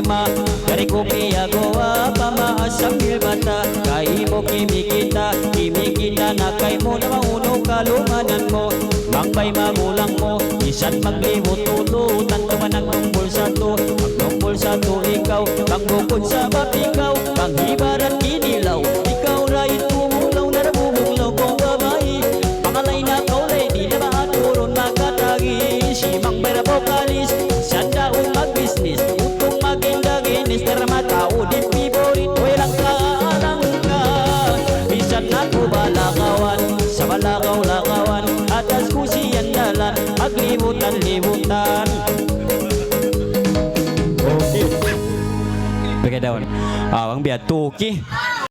problema. Dari kopi agawa pamaasang ilbata. Kay mo kimikita na kay mo na mauno kalunganan mo. Mangbay magulang mo, isa't magliwot-ututan tuman ang tumbol sa to. Magtumbol sa to ikaw, kang bukod sa matigaw, kang hibarat kinilaw. Ikaw rait tumulaw na nabubuglaw kong babae. Pangalay na kaulay, di na maaturon makatagi. Si Mangbay na vokalis, sa daon mag-business, utong magindaginis, tara matao din favorite. Walang kaalangka, bisan ako balakawan, sa balakaw-lakawan, atas ko siyan dalan, maglibutan-libutan. Okay. Bigay daw. Ang biya tuki.